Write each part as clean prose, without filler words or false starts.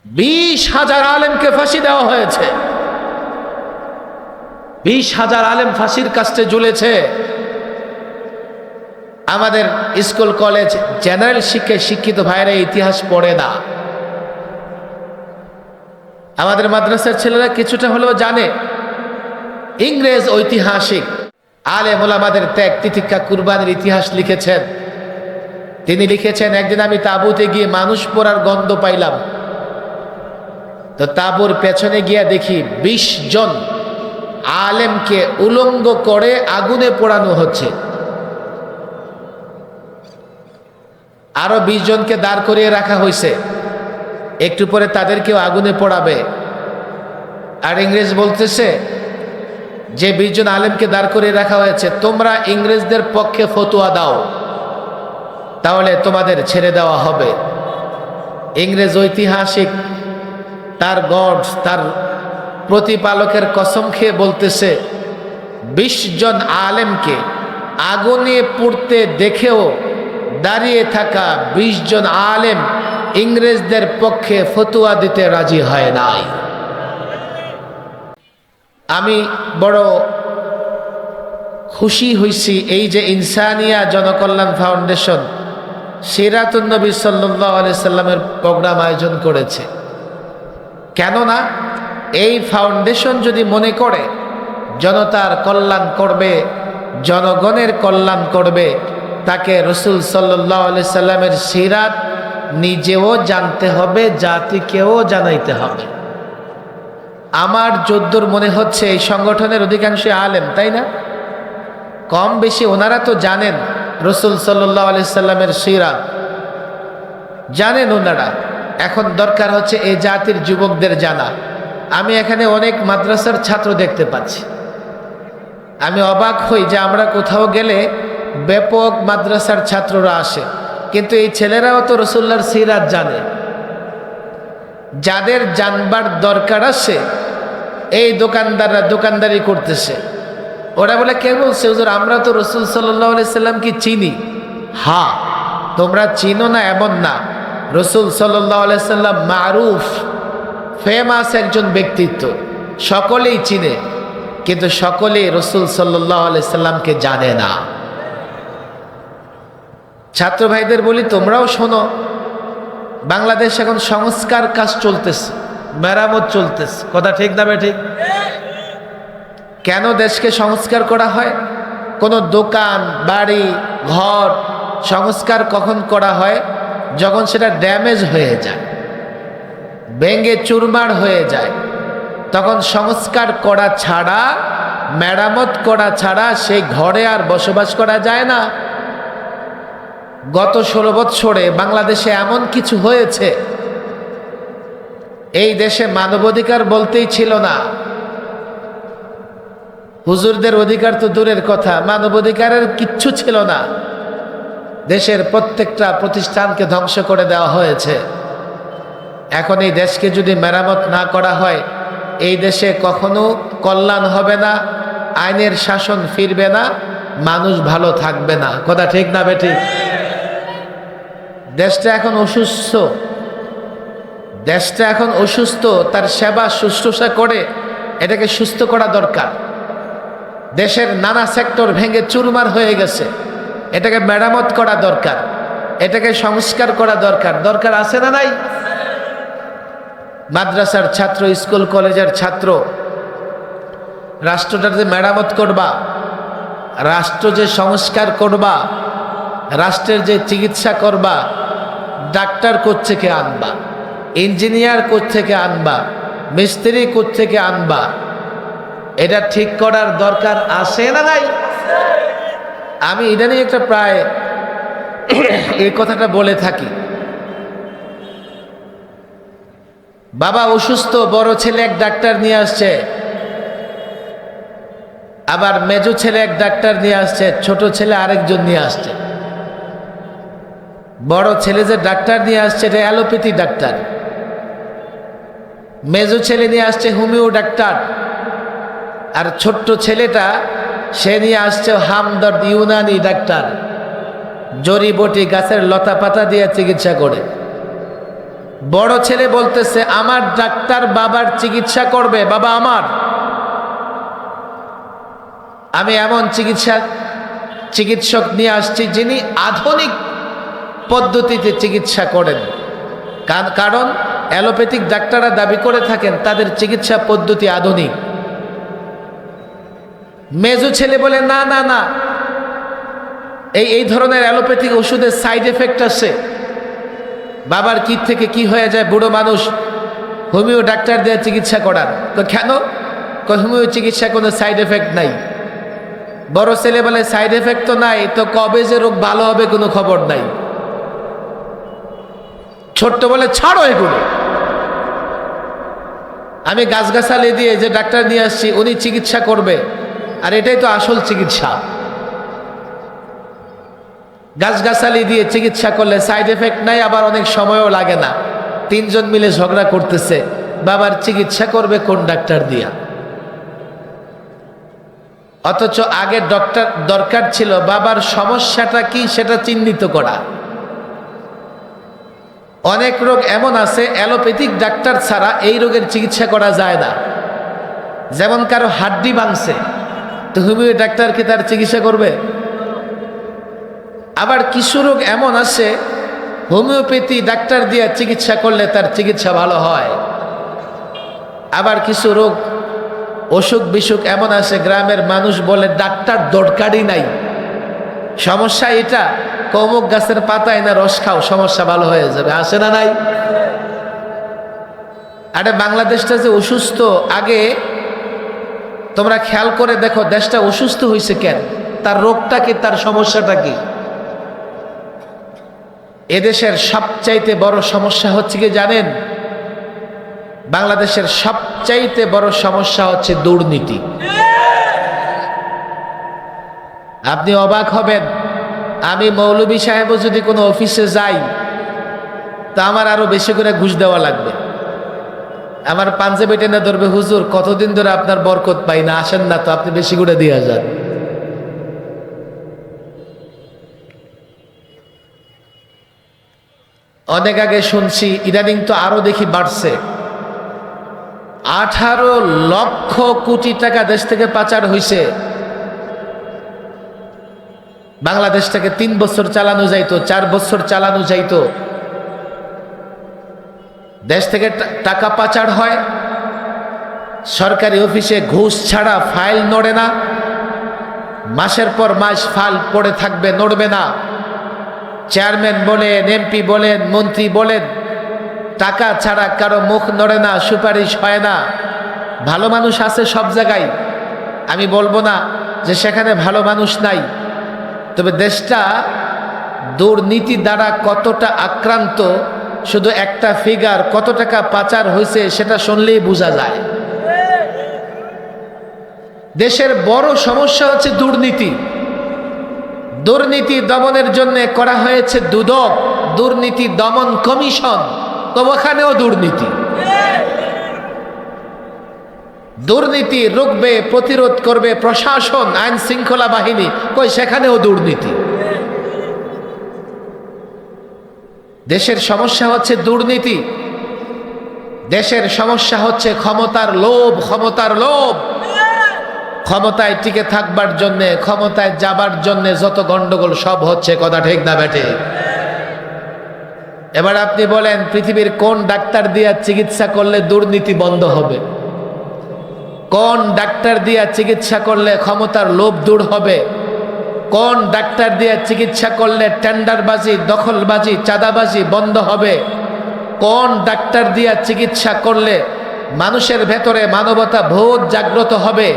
20,000 আলেমকে ফাঁসি দেওয়া হয়েছে। 20,000 আলেম ফাঁসির কাস্টে ঝুলেছে। আমাদের স্কুল কলেজ জেনারেল শিক্ষায় শিক্ষিত ভাইরা ইতিহাস পড়ে না। আমাদের মাদ্রাসার ছেলেরা কিছুটা হলেও জানে। ইংরেজ ঐতিহাসিক আলেম ওলামাদের ত্যাগ তিতিক্ষা কুরবানির ইতিহাস লিখেছেন। তিনি লিখেছেন, একদিন আমি তাঁবুতে গিয়ে মানুষ পোড়ার গন্ধ পাইলাম। তো তাঁবুর পেছনে গিয়ে দেখি 20 জন আলেমকে উলঙ্গ করে আগুনে পোড়ানো হচ্ছে। আরো 20 জনকে দাঁড় করিয়ে রাখা হয়েছে, একটু পরে তাদেরকেও আগুনে পোড়াবে। আর ইংরেজ বলতেছে যে 20 জন আলেমকে দাঁড় করিয়ে রাখা হয়েছে, তোমরা ইংরেজদের পক্ষে ফতোয়া দাও, তাহলে তোমাদের ছেড়ে দেওয়া হবে। ইংরেজ ঐতিহাসিক তার গড, তার প্রতিপালকের কসম খেয়ে বলতেছে, 20 জন আলেমকে আগুনে পুড়তে দেখেও দাঁড়িয়ে থাকা 20 জন আলেম ইংরেজদের পক্ষে ফতোয়া দিতে রাজি হয় নাই। আমি বড় খুশি হইছি এই যে ইনসানিয়া জনকল্যাণ ফাউন্ডেশন সিরাতুন নবী সাল্লাল্লাহু আলাইহি সাল্লামের প্রোগ্রাম আয়োজন করেছে। কেননা এই ফাউন্ডেশন যদি মনে করে জনতার কল্যাণ করবে, জনগণের কল্যাণ করবে, তাকে রাসূল সাল্লাল্লাহু আলাইহি সাল্লামের সিরাত নিজেও জানতে হবে, জাতিকেও জানাইতে হবে। আমার যদ্দূর মনে হচ্ছে এই সংগঠনের অধিকাংশ আলেম, তাই না? কম বেশি ওনারা তো জানেন রাসূল সাল্লাল্লাহু আলাইহি সাল্লামের সিরাত জানেন ওনারা। এখন দরকার হচ্ছে এই জাতির যুবকদের জানা। আমি এখানে অনেক মাদ্রাসার ছাত্র দেখতে পাচ্ছি। আমি অবাক হই যে আমরা কোথাও গেলে ব্যাপক মাদ্রাসার ছাত্ররা আসে, কিন্তু এই ছেলেরাও তো রাসূলুল্লাহর সিরাত জানে। যাদের জানবার দরকার আছে এই দোকানদাররা দোকানদারি করতেছে। ওরা বলে, কে বলছে হুজুর আমরা তো রাসূল সাল্লাল্লাহু আলাইহি সাল্লামকে চিনি। হ্যাঁ, তোমরা চিনো না এমন না, রাসূল সাল্লাল্লাহু আলাইহি সাল্লাম মারুফ, ফেমাস একজন ব্যক্তিত্ব, সকলেই চিনে, কিন্তু সকলেই রাসূল সাল্লাল্লাহু আলাইহি সাল্লামকে জানে না। ছাত্র ভাইদের বলি, তোমরাও শোনো, বাংলাদেশ এখন সংস্কার কাজ চলতেছে, মেরামত চলতেছে, কথা ঠিক না ঠিক? কেন দেশকে সংস্কার করা হয়? কোনো দোকান বাড়ি ঘর সংস্কার কখন করা হয়? যখন সেটা ড্যামেজ হয়ে যায়, ভেঙে চুরমার হয়ে যায়, তখন সংস্কার করা ছাড়া, মেরামত করা ছাড়া সেই ঘরে আর বসবাস করা যায় না। গত 16 বৎসরে বাংলাদেশে এমন কিছু হয়েছে, এই দেশে মানবাধিকার বলতেই ছিল না। হুজুরদের অধিকার তো দূরের কথা, মানবাধিকারের কিচ্ছু ছিল না। দেশের প্রত্যেকটা প্রতিষ্ঠানকে ধ্বংস করে দেওয়া হয়েছে। এখন এই দেশকে যদি মেরামত না করা হয়, এই দেশে কখনো কল্যাণ হবে না, আইনের শাসন ফিরবে না, মানুষ ভালো থাকবে না, কথা ঠিক না বেঠিক? দেশটা এখন অসুস্থ, দেশটা এখন অসুস্থ, তার সেবা শুশ্রূষা করে এটাকে সুস্থ করা দরকার। দেশের নানা সেক্টর ভেঙে চুরমার হয়ে গেছে, এটাকে মেরামত করা দরকার, এটাকে সংস্কার করা দরকার। দরকার আছে না নাই? মাদ্রাসার ছাত্র, স্কুল কলেজের ছাত্র, রাষ্ট্রটা যে মেরামত করবা, রাষ্ট্র যে সংস্কার করবা, রাষ্ট্রের যে চিকিৎসা করবা, ডাক্তার কোত্থেকে আনবা, ইঞ্জিনিয়ার কোত্থেকে আনবা, মিস্ত্রি কোত্থেকে আনবা, এটা ঠিক করার দরকার আছে না নাই? আমি ইদানিং একটা প্রায় এই কথাটা বলে থাকি। বাবা অসুস্থ, বড় ছেলে এক ডাক্তার নিয়ে আসছে, আবার মেজো ছেলে এক ডাক্তার নিয়ে আসছে, ছোট ছেলে আরেকজন নিয়ে আসছে। বড় ছেলে যে ডাক্তার নিয়ে আসছে এটা অ্যালোপ্যাথি ডাক্তার, মেজো ছেলে নিয়ে আসছে হোমিও ডাক্তার, আর ছোট্ট ছেলেটা সে নিয়ে আসছে হামদর্দ ইউনানি ডাক্তার, জড়িবটি গাছের লতা পাতা দিয়ে চিকিৎসা করে। বড় ছেলে বলতেছে আমার ডাক্তার বাবার চিকিৎসা করবে, বাবা আমার। আমি এমন চিকিৎসক নিয়ে আসছি যিনি আধুনিক পদ্ধতিতে চিকিৎসা করেন। কারণ অ্যালোপ্যাথিক ডাক্তাররা দাবি করে থাকেন তাদের চিকিৎসা পদ্ধতি আধুনিক। মেজো ছেলে বলে না না না, এই ধরনের অ্যালোপ্যাথিক ওষুধের সাইড এফেক্ট আছে, বাবার কি থেকে কি হয়ে যায়, বুড়ো মানুষ, হোমিও ডাক্তার দিয়ে চিকিৎসা করার। তো কেন? হোমিও চিকিৎসা কোনো সাইড এফেক্ট নাই। বড় ছেলে বলে সাইড এফেক্ট তো নাই, তো কবে যে রোগ ভালো হবে কোনো খবর নাই। ছোট্ট বলে ছাড়ো এগুলো, আমি গাছগাছালি দিয়ে যে ডাক্তার নিয়ে আসছি উনি চিকিৎসা করবে, আর এটাই তো আসল চিকিৎসা। গাছগাছালি দিয়ে চিকিৎসা করলে সাইড এফেক্ট নাই, আবার অনেক সময়ও লাগে না। তিনজন মিলে ঝগড়া করতেছে বাবার চিকিৎসা করবে কোন ডাক্তার দিয়া। অথচ আগে ডক্টর দরকার ছিল বাবার সমস্যাটা কি সেটা চিহ্নিত করা। অনেক রোগ এমন আছে অ্যালোপ্যাথিক ডাক্তার ছাড়া এই রোগের চিকিৎসা করা যায় না। যেমন কারো হাড্ডি ভাঙছে, তো হোমিও ডাক্তার কি তার চিকিৎসা করবে? আবার কিছু রোগ এমন আছে হোমিওপ্যাথি ডাক্তার দিয়ে চিকিৎসা করলে তার চিকিৎসা ভালো হয়। আবার কিছু রোগ অসুখ বিসুখ এমন আছে গ্রামের মানুষ বলে ডাক্তার দরকারই নাই, সমস্যা এটা, কমক গাছের পাতায় না রস খাও, সমস্যা ভালো হয়ে যাবে। আসে না নাই? আরে বাংলাদেশটা যে অসুস্থ, আগে তোমরা খেয়াল করে দেখো দেশটা অসুস্থ হয়েছে কেন, তার রোগটা কি, তার সমস্যাটা কি? এদেশের সবচাইতে বড় সমস্যা হচ্ছে কি জানেন? বাংলাদেশের সবচাইতে বড় সমস্যা হচ্ছে দুর্নীতি। আপনি অবাক হবেন, আমি মৌলভী সাহেবও যদি কোনো অফিসে যাই তা আমার আরো বেশি করে ঘুষ দেওয়া লাগবে। আমার পাঞ্জাবি টেনে ধরবে, হুজুর কতদিন ধরে আপনার বরকত পাই না, আসেন না তো, আপনি বেশি করে দিয়ে যান। অনেক আগে শুনছি, ইদানিং তো আরো দেখি বাড়ছে, 18 লক্ষ কোটি টাকা দেশ থেকে পাচার হয়েছে। বাংলাদেশ থেকে 3 বছর চালানো যাইতো, 4 বছর চালানো যাইতো। দেশ থেকে টাকা পাচার হয়, সরকারি অফিসে ঘুষ ছাড়া ফাইল নড়ে না, মাসের পর মাস ফাইল পড়ে থাকবে, নড়বে না। চেয়ারম্যান বলেন, এমপি বলেন, মন্ত্রী বলেন, টাকা ছাড়া কারো মুখ নড়ে না, সুপারিশ হয় না। ভালো মানুষ আছে সব জায়গায়, আমি বলবো না যে সেখানে ভালো মানুষ নাই, তবে দেশটা দুর্নীতি দ্বারা কতটা আক্রান্ত, শুধু একটা ফিগার কত টাকা পাচার হয়েছে সেটা শুনলেই বোঝা যায়। দেশের বড় সমস্যা হচ্ছে দুর্নীতি। দুর্নীতি দমনের জন্য করা হয়েছে দুদক, দুর্নীতি দমন কমিশন, তো ওখানেও দুর্নীতি। দুর্নীতি রুখবে, প্রতিরোধ করবে প্রশাসন, আইন শৃঙ্খলা বাহিনী, কই সেখানেও দুর্নীতি। দেশের সমস্যা হচ্ছে দুর্নীতি, দেশের সমস্যা হচ্ছে ক্ষমতার লোভ, ক্ষমতার লোভ। ক্ষমতায় টিকে থাকবার জন্যে, ক্ষমতায় যাবার জন্যে যত গন্ডগোল সব হচ্ছে, কথা ঠিক না বেঠে? এবার আপনি বলেন পৃথিবীর কোন ডাক্তার দিয়া চিকিৎসা করলে দুর্নীতি বন্ধ হবে? কোন ডাক্তার দিয়া চিকিৎসা করলে ক্ষমতার লোভ দূর হবে? কোন ডাক্তার দিয়া চিকিৎসা করলে টেন্ডারবাজি, দখলবাজি, চাঁদাবাজি বন্ধ হবে? কোন ডাক্তার দিয়া চিকিৎসা করলে মানুষের ভেতরে মানবতা বোধ জাগ্রত হবে?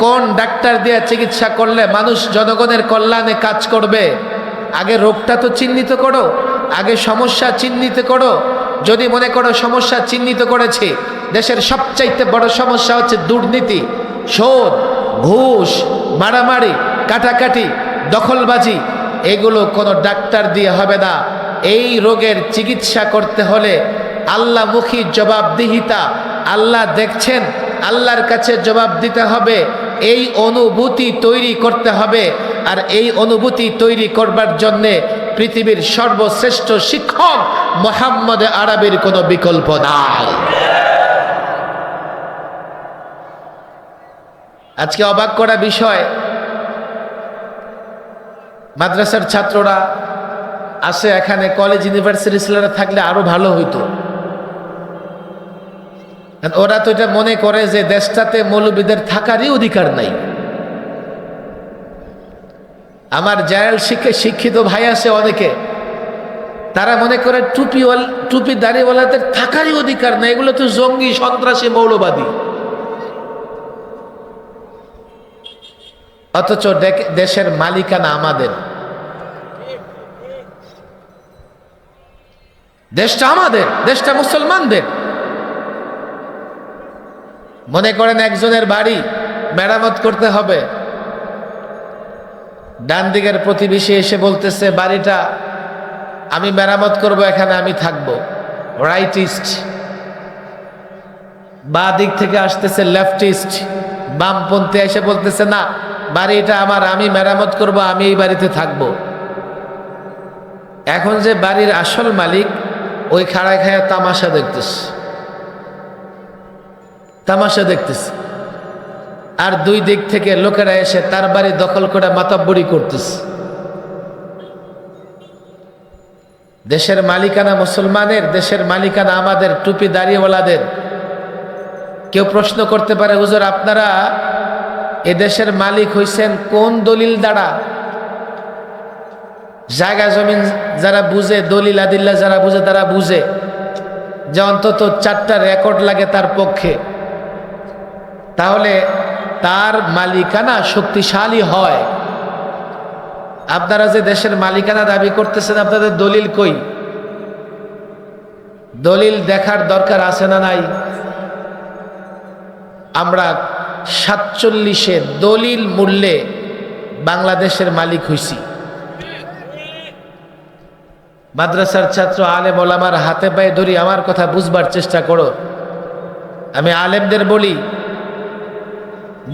কোন ডাক্তার দিয়া চিকিৎসা করলে মানুষ জনগণের কল্যাণে কাজ করবে? আগে রোগটা তো চিহ্নিত করো, আগে সমস্যা চিহ্নিত করো। যদি মনে করো সমস্যা চিহ্নিত করেছি, দেশের সবচাইতে বড় সমস্যা হচ্ছে দুর্নীতি, সুদ, ঘুষ, মারামারি, কাটাকাটি, দখলবাজি, এগুলো কোনো ডাক্তার দিয়ে হবে না। এই রোগের চিকিৎসা করতে হলে আল্লাহমুখী জবাবদিহিতা, আল্লাহ দেখছেন, আল্লাহর কাছে জবাব দিতে হবে, এই অনুভূতি তৈরি করতে হবে। আর এই অনুভূতি তৈরি করবার জন্যে পৃথিবীর সর্বশ্রেষ্ঠ শিক্ষক মুহাম্মদ আরবির কোনো বিকল্প নাই। আজকে অবাক করা বিষয়, মাদ্রাসার ছাত্ররা আসে এখানে, কলেজ ইউনিভার্সিটি ছেলেরা থাকলে আরো ভালো হইতো। ওরা তো এটা মনে করে যে দেশটাতে মৌলবীদের থাকারই অধিকার নাই। আমার জেনারেল শিক্ষিত ভাই আছে অনেকে, তারা মনে করে টুপি দাড়িওয়ালাদের থাকারই অধিকার নাই, এগুলো তো জঙ্গি, সন্ত্রাসী, মৌলবাদী। অথচ দেশের মালিকানা আমাদের, দেশটা আমাদের, দেশটা মুসলমানদের। মনে করেন একজনের বাড়ি মেরামত করতে হবে, ডান দিকের প্রতিবেশী এসে বলতেছে বাড়িটা আমি মেরামত করব, এখানে আমি থাকবো, রাইটিস্ট। বা দিক থেকে আসতেছে লেফটিস্ট, বামপন্থী এসে বলতেছে না, বাড়িটা আমার, আমি মেরামত করব, আমি এই বাড়িতে থাকবো। এখন যে বাড়ির আসল মালিক ওই খাড়ায় খায়া তামাশা দেখতেছে, তামাশা দেখতেছে, আর দুই দিক থেকে লোকেরা এসে তার বাড়ি দখল করে মাতাব্বরি করতেছে। দেশের মালিকানা মুসলমানের, দেশের মালিকানা আমাদের, টুপি দাড়িওয়ালাদের। কেউ প্রশ্ন করতে পারে, হুজুর আপনারা এ দেশের মালিক হইছেন কোন দলিল দ্বারা? জায়গা জমিন যারা বুঝে, দলিল আদিল্লা যারা বুঝে, তারা বুঝে যে অন্তত 4টা রেকর্ড লাগে তার পক্ষে, তাহলে তার মালিকানা শক্তিশালী হয়। আপনারা যে দেশের মালিকানা দাবি করতেছেন, আপনাদের দলিল কই? দলিল দেখার দরকার আছে না নাই? আমরা 47-এ দলিল মূল্যে বাংলাদেশের মালিক হইছি। মাদ্রাসার ছাত্র আলেম ওলামার হাতে পায়ে ধরি, আমার কথা বুঝবার চেষ্টা করো। আমি আলেমদের বলি,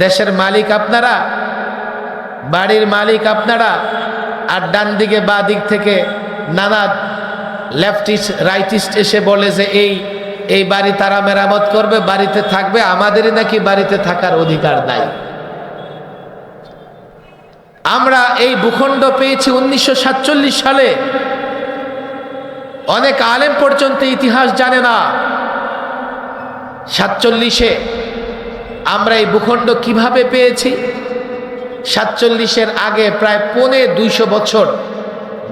দেশের মালিক আপনারা, বাড়ির মালিক আপনারা, আর ডান দিকে বা দিক থেকে নানা লেফটিস্ট রাইটিস্ট এসে বলে যে এই বাড়ি তারা মেরামত করবে, বাড়িতে থাকবে, আমাদেরই নাকি বাড়িতে থাকার অধিকার নাই। আমরা এই ভূখণ্ড পেয়েছি 1947 সালে। অনেক আলেম পর্যন্ত ইতিহাস জানে না 47-এ আমরা এই ভূখণ্ড কিভাবে পেয়েছি। 47-এর আগে প্রায় 250 বছর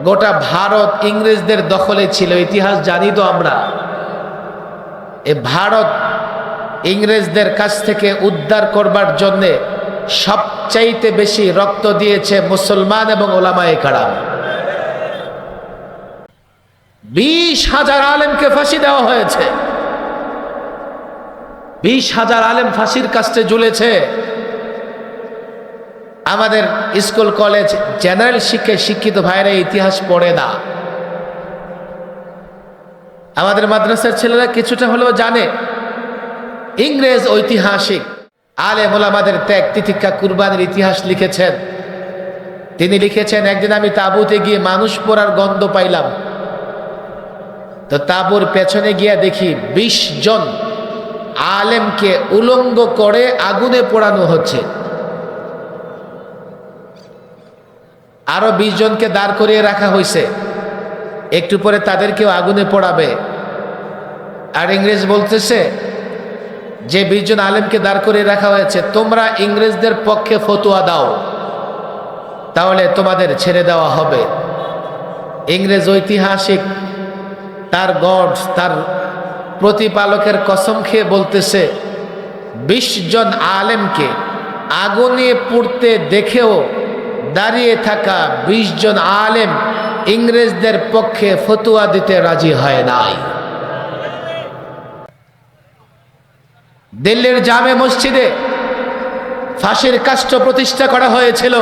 গোটা ভারত ইংরেজদের দখলে ছিল। ইতিহাস জানি তো আমরা। এ ভারত ইংরেজদের কাছ থেকে উদ্ধার করবার জন্যে সবচাইতে বেশি রক্ত দিয়েছে মুসলমান এবং ওলামায়ে কেরাম। 20,000 আলেমকে ফাঁসি দেওয়া হয়েছে, 20,000 আলেম ফাঁসির কাস্টে ঝুলেছে। আমাদের স্কুল কলেজ জেনারেল শিক্ষিত ভাইরা ইতিহাস পড়ে না। আমাদের মাদ্রাসার ছেলেরা কিছুটা হলেও জানে। ইংরেজ ঐতিহাসিক আলেম ওলামাদের ত্যাগ তিতিক্ষা কুরবানির ইতিহাস লিখেছেন। তিনি লিখেছেন, একদিন আমি তাঁবুতে গিয়ে মানুষ পোড়ার গন্ধ পাইলাম। তো তাঁবুর পেছনে গিয়ে দেখি 20 জন আলেমকে উলঙ্গ করে আগুনে পোড়ানো হচ্ছে। আরো 20 জনকে দাঁড় করিয়ে রাখা হয়েছে, একটু পরে তাদেরকেও আগুনে পোড়াবে। আর ইংরেজ বলতেছে যে 20 জন আলেমকে দাঁড় করিয়ে রাখা হয়েছে, তোমরা ইংরেজদের পক্ষে ফতোয়া দাও, তাহলে তোমাদের ছেড়ে দেওয়া হবে। ইংরেজ ঐতিহাসিক তার গড, তার প্রতিপালকের কসম খেয়ে বলতেছে, 20 জন আলেমকে আগুনে পুড়তে দেখেও দাঁড়িয়ে থাকা 20 জন আলেম ইংরেজদের পক্ষে ফতোয়া দিতে রাজি হয় নাই। দিল্লির জামে মসজিদে ফাঁসির কাষ্ঠ প্রতিষ্ঠা করা হয়েছিল।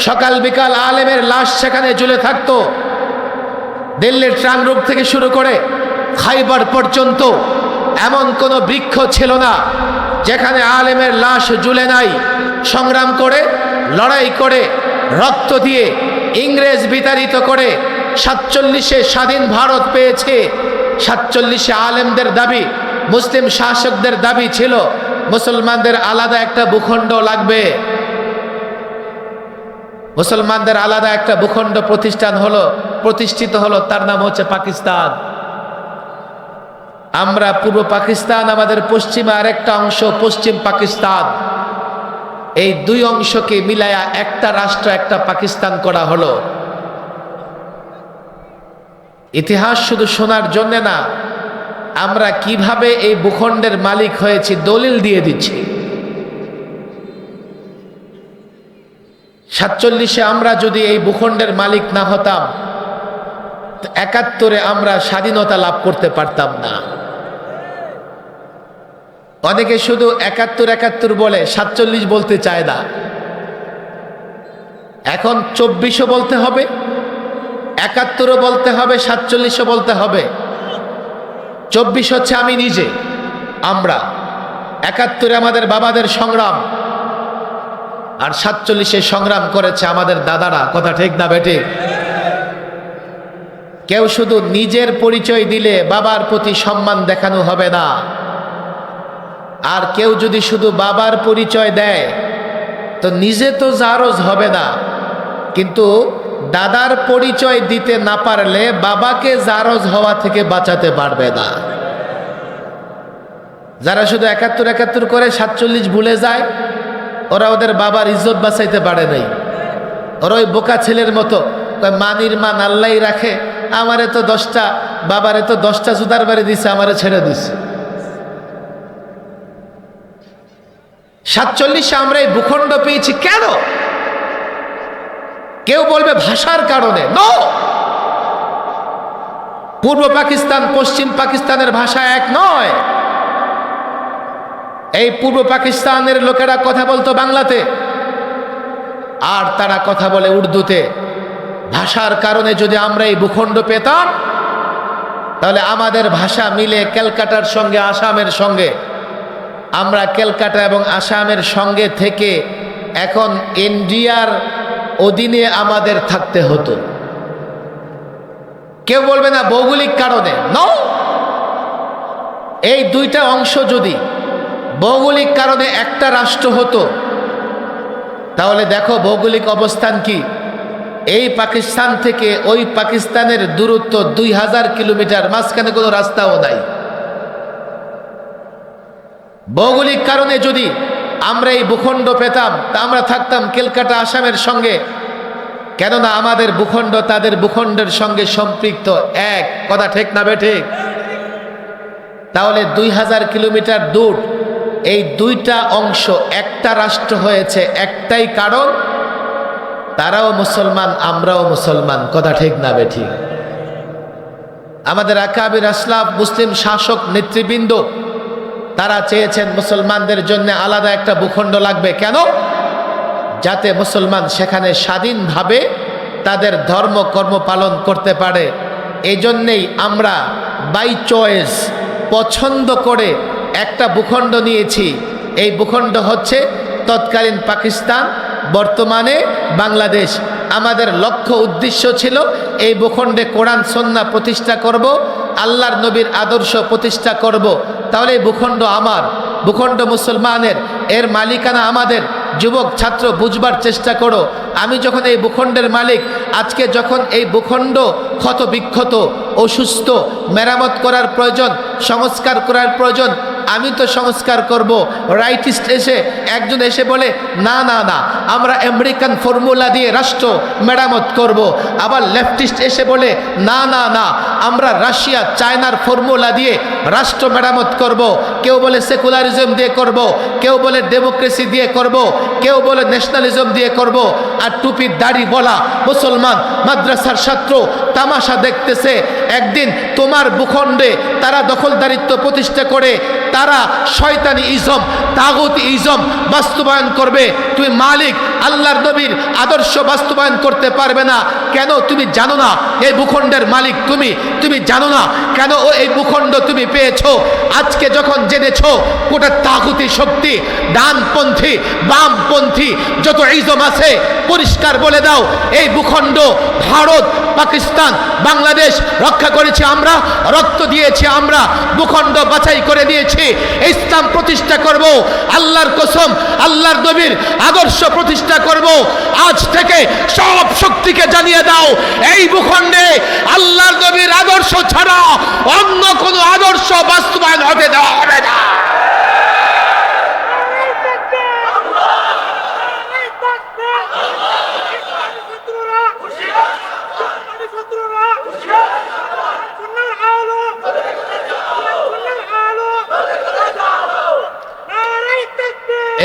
সকাল বিকাল আলেমের লাশ সেখানে ঝুলে থাকতো। দিল্লির ট্রাং রোড থেকে শুরু করে খাইবার পর্যন্ত এমন কোনো বৃক্ষ ছিল না যেখানে আলেমের লাশ ঝুলে নাই। সংগ্রাম করে, লড়াই করে, রক্ত দিয়ে ইংরেজ বিতাড়িত করে 47-এ স্বাধীন ভারত পেয়েছে। 47-এ আলেমদের দাবি, মুসলিম শাসকদের দাবি ছিল মুসলমানদের আলাদা একটা ভূখণ্ড লাগবে, মুসলমানদের আলাদা একটা ভূখণ্ড প্রতিষ্ঠিত হলো, তার নাম হচ্ছে পাকিস্তান। আমরা পূর্ব পাকিস্তান, আমাদের পশ্চিমে আরেকটা অংশ পশ্চিম পাকিস্তান, এই দুই অংশকে মিলায়া একটা রাষ্ট্র, একটা পাকিস্তান করা হলো। ইতিহাস শুধু শোনার জন্য না, আমরা কিভাবে এই ভূখণ্ডের মালিক হয়েছি দলিল দিয়ে দিচ্ছি। 47-এ আমরা যদি এই ভূখণ্ডের মালিক না হতাম, 71-এ আমরা স্বাধীনতা লাভ করতে পারতাম না। অনেকে শুধু 71 বলে, 47 বলতে চায় না। এখন 24ও বলতে হবে, 71ও বলতে হবে, 47ও বলতে হবে। 24 হচ্ছে আমি নিজে, আমরা। 71-এ আমাদের বাবাদের সংগ্রাম, আর 47-এ সংগ্রাম করেছে আমাদের দাদারা। কথা ঠিক না বেঠিক? কেউ শুধু নিজের পরিচয় দিলে বাবার প্রতি সম্মান দেখানো হবে না, আর কেউ যদি শুধু বাবার পরিচয় দেয় তো নিজে তো জারজ হবে না, কিন্তু দাদার পরিচয় দিতে না পারলে বাবাকে জারজ হওয়া থেকে বাঁচাতে পারবে না। যারা শুধু 71 করে 47 ভুলে যায়, ওরা ওদের বাবার ইজ্জত বাঁচাইতে পারে নাই। ওরা ওই বোকা ছেলের মতো, মানির মান আল্লাহ রাখে, আমারে তো 10টা, বাবারে তো 10টা জুতার বাড়ি দিছে, আমারে ছেড়ে দিছে। 47-এ আমরা এই ভূখণ্ড পেয়েছি কেন? কেউ বলবে ভাষার কারণে। নো, পূর্ব পাকিস্তান পশ্চিম পাকিস্তানের ভাষা এক নয়। এই পূর্ব পাকিস্তানের লোকেরা কথা বলতো বাংলাতে, আর তারা কথা বলে উর্দুতে। ভাষার কারণে যদি আমরা এই ভূখণ্ড পেতাম, তাহলে আমাদের ভাষা মিলে ক্যালকাটার সঙ্গে আসামের সঙ্গে, আমরা ক্যালকাটা এবং আসামের সঙ্গে থেকে এখন ইন্ডিয়ার অধীনে আমাদের থাকতে হতো। কেউ বলবে না ভৌগোলিক কারণে। নো, এই দুইটা অংশ যদি ভৌগোলিক কারণে একটা রাষ্ট্র হতো, তাহলে দেখো ভৌগোলিক অবস্থান কি। এই পাকিস্তান থেকে ওই পাকিস্তানের দূরত্ব 2000 কিলোমিটার, মাঝখানে কোনো রাস্তাও নাই। ভৌগোলিক কারণে যদি আমরা এই ভূখণ্ড পেতাম, তা আমরা থাকতাম ক্যালকাটা আসামের সঙ্গে, কেননা আমাদের ভূখণ্ড তাদের ভূখণ্ডের সঙ্গে সম্পৃক্ত এক। কথা ঠিক না বেঠিক? তাহলে 2000 কিলোমিটার দূর এই দুইটা অংশ একটা রাষ্ট্র হয়েছে একটাই কারণ, তারাও মুসলমান, আমরাও মুসলমান। কথা ঠিক না বেঠিক? আমাদের আকাবির আসলাফ মুসলিম শাসক নেতৃবৃন্দ তারা চেয়েছেন মুসলমানদের জন্য আলাদা একটা ভূখণ্ড লাগবে। কেন? যাতে মুসলমান সেখানে স্বাধীনভাবে তাদের ধর্ম কর্ম পালন করতে পারে। এই জন্যেই আমরা বাই চয়েস, পছন্দ করে একটা ভূখণ্ড নিয়েছি। এই ভূখণ্ড হচ্ছে তৎকালীন পাকিস্তান, বর্তমানে বাংলাদেশ। আমাদের লক্ষ্য উদ্দেশ্য ছিল এই ভূখণ্ডে কোরআন সুন্নাহ প্রতিষ্ঠা করব, আল্লাহর নবীর আদর্শ প্রতিষ্ঠা করব। তাহলে এই ভূখণ্ড আমার, ভূখণ্ড মুসলমানের, এর মালিকানা আমাদের। যুবক ছাত্র বুঝবার চেষ্টা করো, আমি যখন এই ভূখণ্ডের মালিক, আজকে যখন এই ভূখণ্ড ক্ষত বিক্ষত, অসুস্থ, মেরামত করার প্রয়োজন, সংস্কার করার প্রয়োজন, আমি তো সংস্কার করব। রাইটিস্ট একজন এসে বলে না না না, আমরা আমেরিকান ফর্মুলা দিয়ে রাষ্ট্র মেরামত করব। আবার লেফটিস্ট এসে বলে না না না, আমরা রাশিয়া চায়নার ফর্মুলা দিয়ে রাষ্ট্র মেরামত করব। কেউ বলে সেকুলারিজম দিয়ে করব, কেউ বলে ডেমোক্রেসি দিয়ে করব, কেউ বলে ন্যাশনালিজম দিয়ে করব। আর টুপির দাড়ি বলা মুসলমান মাদ্রাসার ছাত্র তামাশা দেখতেছে। একদিন তোমার ভূখণ্ডে তারা দখলদারিত্ব প্রতিষ্ঠা করে তারা শয়তানি ইজম, তাগুতি ইজম বাস্তবায়ন করবে। তুমি মালিক আল্লাহর নবীর আদর্শ বাস্তবায়ন করতে পারবে না। কেন? তুমি জানো না এই ভূখণ্ডের মালিক তুমি জানো না কেন ও এই ভূখণ্ড তুমি পেয়েছো। আজকে যখন জেনেছো গোটা তাগুতি শক্তি, ডানপন্থী বামপন্থী যত ইজম আছে, পরিষ্কার বলে দাও এই ভূখণ্ড ভারত, পাকিস্তান, বাংলাদেশ রক্ষা করেছি আমরা, রক্ত দিয়েছি আমরা, ভূখণ্ড বাছাই করে নিয়েছি। ইসলাম প্রতিষ্ঠা করব, আল্লাহর কসম আল্লাহর নবীর আদর্শ প্রতিষ্ঠা করব। আজ থেকে সব শক্তিকে জানিয়ে দাও এই ভূখণ্ডে আল্লাহর নবীর আদর্শ ছাড়া অন্য কোনো আদর্শ বাস্তবায়ন হতে দেওয়া হবে না।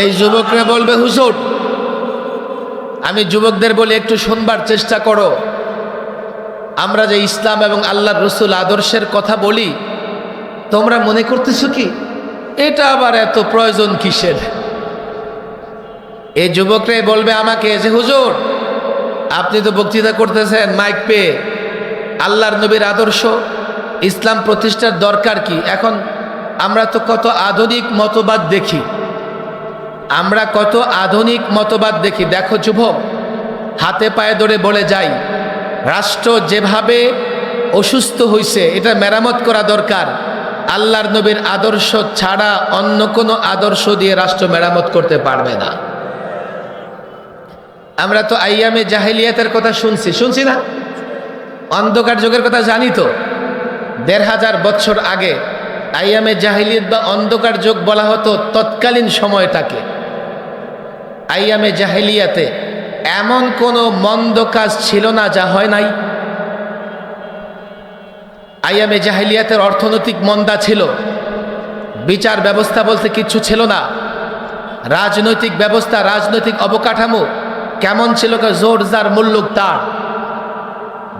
এই যুবকরা বলবে হুজুর, আমি যুবকদের বলি একটু শুনবার চেষ্টা করো। আমরা যে ইসলাম এবং আল্লাহর রসুল আদর্শের কথা বলি, তোমরা মনে করতেছো কি এটা আবার এত প্রয়োজন কিসের? এই যুবকরাই বলবে আমাকে যে হুজুর, আপনি তো বক্তৃতা করতেছেন মাইক পেয়ে, আল্লাহর নবীর আদর্শ ইসলাম প্রতিষ্ঠার দরকার কি? এখন আমরা তো কত আধুনিক মতবাদ দেখি, আমরা কত আধুনিক মতবাদ দেখি। দেখো যুবক, হাতে পায়ে ধরে বলে যাই, রাষ্ট্র যেভাবে অসুস্থ হয়েছে এটা মেরামত করা দরকার। আল্লাহর নবীর আদর্শ ছাড়া অন্য কোনো আদর্শ দিয়ে রাষ্ট্র মেরামত করতে পারবে না। আমরা তো আইয়ামে জাহেলিয়াতের কথা শুনছি না? অন্ধকার যুগের কথা জানি তো। ১৫০০ বছর আগে আইয়ামে জাহেলিয়াত বা অন্ধকার যুগ বলা হতো তৎকালীন সময়টাকে। আইয়ামে জাহেলিয়াতে এমন কোনো মন্দ কাজ ছিল না যা হয় নাই। আইয়ামে জাহেলিয়াতের অর্থনৈতিক মন্দা ছিল, বিচার ব্যবস্থা বলতে কিচ্ছু ছিল না, রাজনৈতিক ব্যবস্থা, রাজনৈতিক অবকাঠামো কেমন ছিল? জোর যার মুল্লুক তার।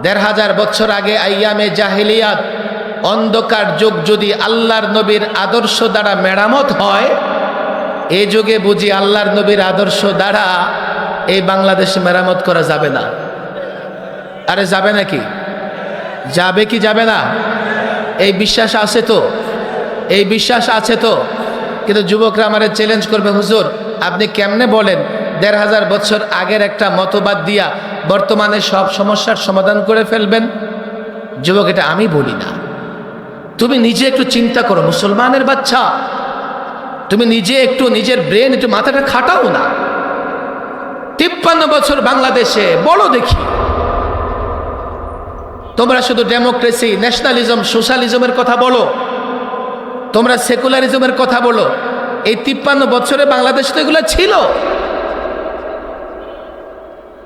১৫০০ বছর আগে আইয়ামে জাহেলিয়াত অন্ধকার যুগ যদি আল্লাহর নবীর আদর্শ দ্বারা মেরামত হয়, এই যুগে বুঝি আল্লাহর নবীর আদর্শ দ্বারা এই বাংলাদেশে মেরামত করা যাবে না। আরে যাবে নাকি? যাবে কি যাবে না? এই বিশ্বাস আছে তো? এই বিশ্বাস আছে তো? কিন্তু যুবকরা আমারে চ্যালেঞ্জ করবে, হুজুর আপনি কেমনে বলেন ১৫০০ বছর আগের একটা মতবাদ দিয়া বর্তমানে সব সমস্যার সমাধান করে ফেলবেন? যুবক, এটা আমি বলি না। তুমি নিজে একটু চিন্তা করো, মুসলমানের বাচ্চা, তুমি নিজে একটু নিজের ব্রেন, একটু মাথাটা খাটাও না। ৫৩ বছর বাংলাদেশে বলো দেখি, তোমরা শুধু ডেমোক্রেসি, ন্যাশনালিজম, সোশ্যালিজমের কথা বলো, তোমরা সেকুলারিজমের কথা বলো। এই ৫৩ বছরে বাংলাদেশে তো এগুলো ছিল।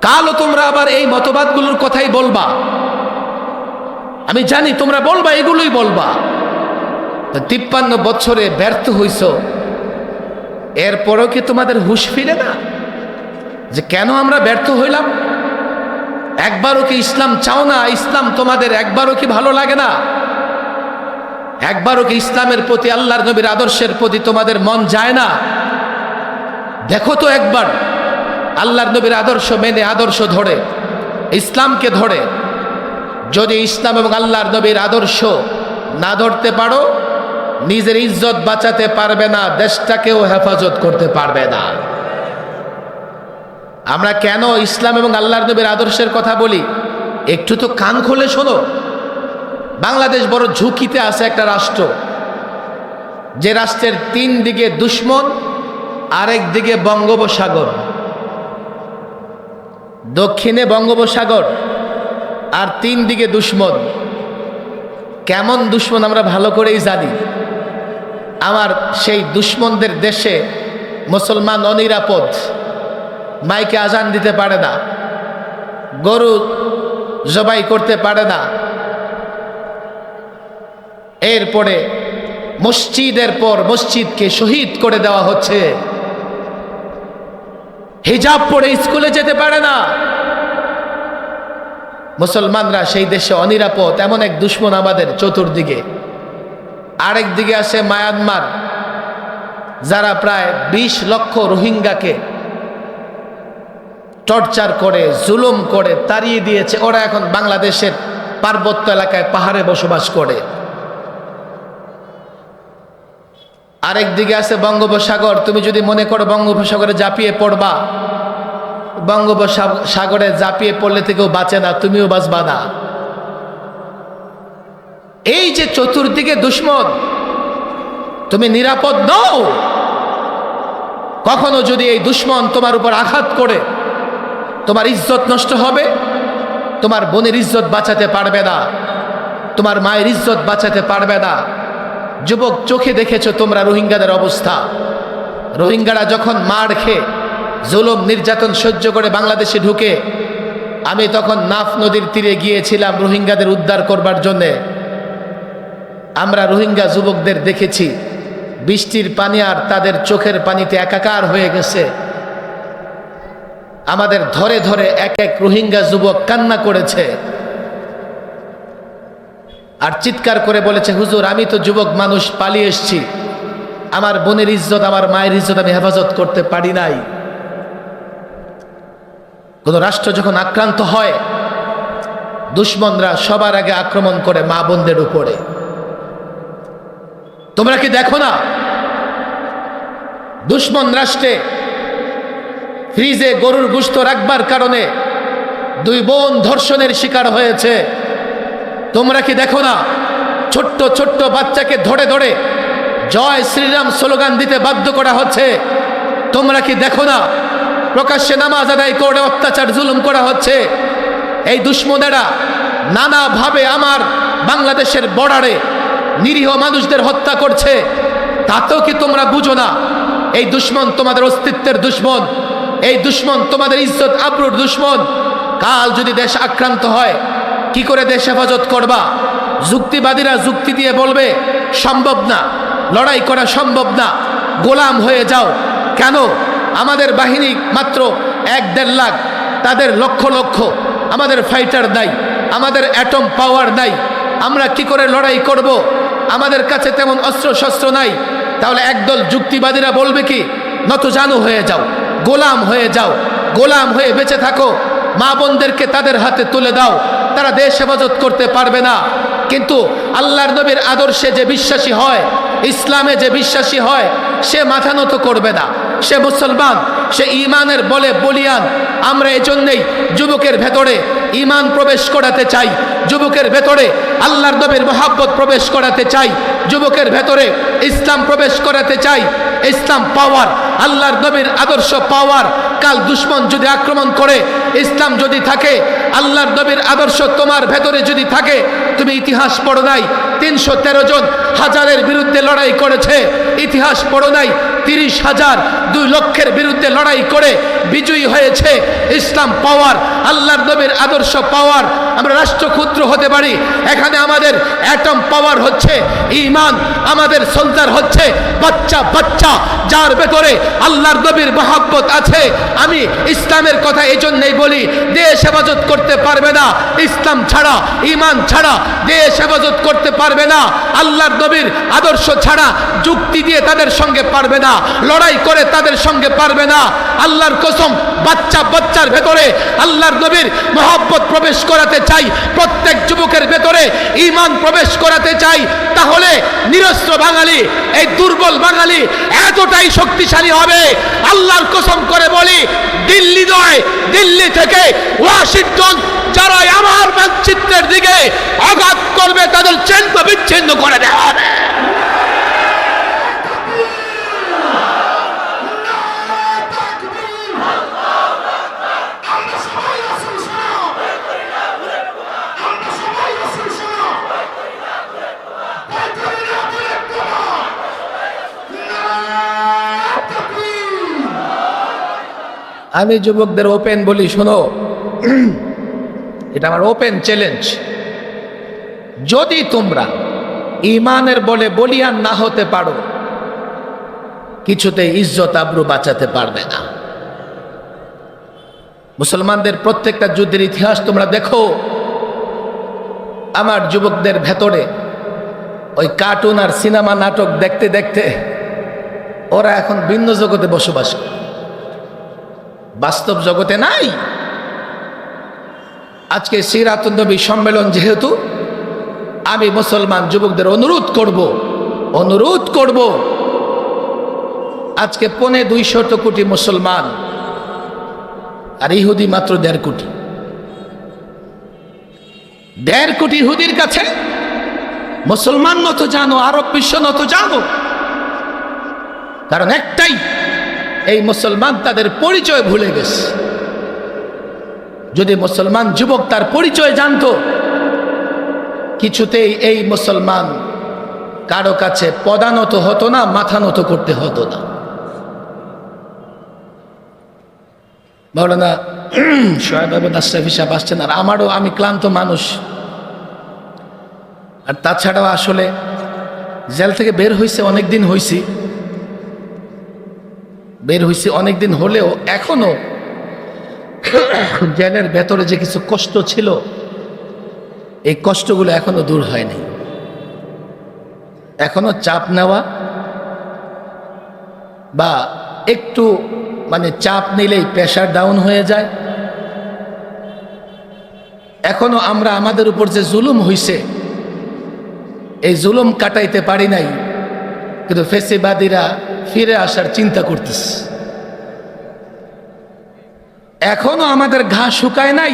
কালও তোমরা আবার এই মতবাদগুলোর কথাই বলবা, আমি জানি তোমরা বলবা, এগুলোই বলবা। ৫৩ বছরে ব্যর্থ হইছ, এরপরও কি তোমাদের হুঁশ ফিরে না যে কেন আমরা ব্যর্থ হইলাম? একবারও কি ইসলাম চাও না? ইসলাম তোমাদের একবারও কি ভালো লাগে না? একবারও কি ইসলামের প্রতি, আল্লাহর নবীর আদর্শের প্রতি তোমাদের মন যায় না? দেখো তো একবার, আল্লাহর নবীর আদর্শ মেনে, আদর্শ ধরে, ইসলামকে ধরে যদি ইসলাম এবং আল্লাহর নবীর আদর্শ না ধরতে পারো, নিজের ইজ্জত বাঁচাতে পারবে না, দেশটাকেও হেফাজত করতে পারবে না। আমরা কেন ইসলাম এবং আল্লাহর নবীর আদর্শের কথা বলি? একটু তো কান খুলে শোনো। বাংলাদেশ বড় ঝুঁকিতে আছে একটা রাষ্ট্র, যে রাষ্ট্রের ৩ দিকে দুশ্মন, আরেক দিকে বঙ্গোপসাগর। দক্ষিণে বঙ্গোপসাগর আর ৩ দিকে দুশ্মন। কেমন দুশ্মন আমরা ভালো করেই জানি। আমার সেই দুশ্মনদের দেশে মুসলমান অনিরাপদ, মাইকে আজান দিতে পারে না, গরু জবাই করতে পারে না। এরপরে মসজিদের পর মসজিদকে শহীদ করে দেওয়া হচ্ছে, হিজাব পরে স্কুলে যেতে পারে না। মুসলমানরা সেই দেশে অনিরাপদ, এমন এক দুশ্মন আমাদের চতুর্দিকে। আরেক দিকে আছে মায়ানমার, যারা প্রায় 20 লক্ষ রোহিঙ্গাকে টর্চার করে জুলুম করে তাড়িয়ে দিয়েছে, ওরা এখন বাংলাদেশের পার্বত্য এলাকায় পাহাড়ে বসবাস করে। আরেকদিকে আছে বঙ্গোপসাগর। তুমি যদি মনে করো বঙ্গোপসাগরে ঝাঁপিয়ে পড়বা, বঙ্গোপসাগরে ঝাঁপিয়ে পড়লে থেকেও বাঁচে না, তুমিও বাঁচবা না। এই যে চতুর্দিকে দুশ্মন, তুমি নিরাপদ নও। কখনো যদি এই দুশ্মন তোমার উপর আঘাত করে, তোমার ইজ্জত নষ্ট হবে, তোমার বোনের ইজ্জত বাঁচাতে পারবে না, তোমার মায়ের ইজ্জত বাঁচাতে পারবে না। যুবক, চোখে দেখেছো তোমরা রোহিঙ্গাদের অবস্থা। রোহিঙ্গারা যখন মার খেয়ে জুলুম নির্যাতন সহ্য করে বাংলাদেশে ঢুকে, আমি তখন নাফ নদীর তীরে গিয়েছিলাম রোহিঙ্গাদের উদ্ধার করবার জন্যে। আমরা রোহিঙ্গা যুবকদের দেখেছি, বৃষ্টির পানি আর তাদের চোখের পানিতে একাকার হয়ে গেছে। আমাদের ধরে ধরে এক এক রোহিঙ্গা যুবক কান্না করেছে আর চিৎকার করে বলেছে, হুজুর আমি তো যুবক মানুষ, পালিয়ে এসেছি, আমার বোনের ইজ্জত আমার মায়ের ইজ্জত আমি হেফাজত করতে পারি নাই। কোন রাষ্ট্র যখন আক্রান্ত হয়, দুশ্মনরা সবার আগে আক্রমণ করে মা বোনদের উপরে। তোমরা কি দেখো না, দুশ্মন রাষ্ট্রে ফ্রিজে গরুর গোশত রাখবার কারণে 2 বোন ধর্ষণের শিকার হয়েছে? তোমরা কি দেখো না, ছোট্ট ছোট্ট বাচ্চাকে ধরে ধরে জয় শ্রীরাম স্লোগান দিতে বাধ্য করা হচ্ছে? তোমরা কি দেখো না, প্রকাশ্যে নামাজ আদায় করে অত্যাচার জুলুম করা হচ্ছে? এই দুশ্মনেরা নানাভাবে আমার বাংলাদেশের বর্ডারে নিরীহ মানুষদের হত্যা করছে। তাতেও কি তোমরা বুঝো না এই দুশ্মন তোমাদের অস্তিত্বের দুশ্মন, এই দুশ্মন তোমাদের ইজ্জত আবরুর দুশ্মন? কাল যদি দেশ আক্রান্ত হয়, কি করে দেশ হেফাজত করবা? যুক্তিবাদীরা যুক্তি দিয়ে বলবে সম্ভব না, লড়াই করা সম্ভব না, গোলাম হয়ে যাও। কেন? আমাদের বাহিনী মাত্র 1-1.5 লাখ, তাদের লক্ষ লক্ষ। আমাদের ফাইটার নাই, আমাদের অ্যাটম পাওয়ার নাই, আমরা কি করে লড়াই করব? আমাদের কাছে তেমন অস্ত্র শস্ত্র নাই। তাহলে একদল যুক্তিবাদীরা বলবে কি, নতজানু হয়ে যাও, গোলাম হয়ে যাও, গোলাম হয়ে বেঁচে থাকো, মা বোনদেরকে তাদের হাতে তুলে দাও, তারা দেশ হেফাজত করতে পারবে না। কিন্তু আল্লাহর নবীর আদর্শে যে বিশ্বাসী হয়, ইসলামে যে বিশ্বাসী হয়, সে মাথা নত করবে না, সে মুসলমান, সে ঈমানের বলে বলিয়ান। আমরা এজন্যই যুবকের ভেতরে ঈমান প্রবেশ করাতে চাই, যুবকের ভেতরে আল্লাহর নবীর মহব্বত প্রবেশ করাতে চাই, যুবকের ভেতরে ইসলাম প্রবেশ করাতে চাই। ইসলাম পাওয়ার, আল্লাহর নবীর আদর্শ পাওয়ার। কাল দুশ্মন যদি আক্রমণ করে, ইসলাম যদি থাকে, আল্লাহর নবীর আদর্শ তোমার ভেতরে যদি থাকে, তুমি ইতিহাস পড়ো নাই 313 জন হাজারের বিরুদ্ধে লড়াই করেছে? ইতিহাস পড়ো নাই 30,000 2 লক্ষের বিরুদ্ধে লড়াই করে বিজয়ী হয়েছে? ইসলাম পাওয়ার, আল্লাহর নবীর আদর্শ পাওয়ার। আমরা রাষ্ট্রক্ষুদ্র হতে পারি, এখানে আমাদের অ্যাটম পাওয়ার হচ্ছে ঈমান, আমাদের সোলজার হচ্ছে বাচ্চা বাচ্চা, যার ভেতরে আল্লাহর নবীর মহব্বত আছে। আমি ইসলামের কথা এই জন্যই বলি, দেশ হেফাজত করতে পারবে না ইসলাম ছাড়া, ঈমান ছাড়া দেশ হেফাজত করতে পারবে না। আল্লাহর নবীর আদর্শ ছাড়া যুক্তি দিয়ে তাদের সঙ্গে পারবে না, লড়াই করে তাদের সঙ্গে পারবে না। আল্লাহর কসম, বাচ্চা বাচ্চার ভেতরে আল্লাহর নবীর মহব্বত প্রবেশ করাতে চাই, প্রত্যেক যুবকের ভেতরে ঈমান প্রবেশ করাতে চাই। তাহলে নিরস্ত্র বাঙালি, এই দুর্বল বাঙালি এতটাই শক্তিশালী হবে। আল্লাহর কসম করে বলি, দিল্লি নয়, দিল্লি থেকে ওয়াশিংটন যারা আমার মানচিত্রের দিকে আঘাত করবে, তাদের চিহ্ন বিচ্ছিন্ন করে দেওয়া হবে। আমি যুবকদের ওপেন বলি, শোনো, এটা আমার ওপেন চ্যালেঞ্জ। যদি তোমরা ঈমানের বলে বলিয়ান না হতে পারো, কিছুতে ইজ্জত আবরু বাঁচাতে পারবে না। মুসলমানদের প্রত্যেকটা যুদ্ধের ইতিহাস তোমরা দেখো, আমার যুবকদের ভেতরে ওই কার্টুন আর সিনেমা নাটক দেখতে দেখতে ওরা এখন ভিন্ন জগতে বসবাস করে, বাস্তব জগতে নাই। আজকে সিরাতুন নবী সম্মেলন যেহেতু, আমি মুসলমান যুবকদের অনুরোধ করব, আজকে 250 কোটি মুসলমান আর ইহুদি মাত্র 1.5 কোটি। 1.5 কোটি ইহুদির কাছে মুসলমান নত জানো, আরব বিশ্ব নত জানো, কারণ একটাই, এই মুসলমান তাদের পরিচয় ভুলে গেছে। যদি মুসলমান যুবক তার পরিচয় জানতো, কিছুতেই এই মুসলমান কারো কাছে পদানত হতো না, মাথা নত করতে হতো না। মাওলানা শোয়েব আহমেদ আশরাফী সাহেব আসছেন, আর আমারও, আমি ক্লান্ত মানুষ। আর তাছাড়াও আসলে জেল থেকে বের হয়েছে অনেক দিন অনেক দিন হলেও এখনো জেলের ভেতরে যে কিছু কষ্ট ছিল, এই কষ্টগুলো এখনো দূর হয়নি। এখনো চাপ নেওয়া বা একটু চাপ নিলেই প্রেশার ডাউন হয়ে যায়। এখনো আমরা আমাদের উপর যে জুলুম হইছে, এই জুলুম কাটাইতে পারি নাই, কিন্তু ফেসিবাদীরা ফিরে আসার চিন্তা করতেছে। এখনো আমাদের ঘা শুকায় নাই।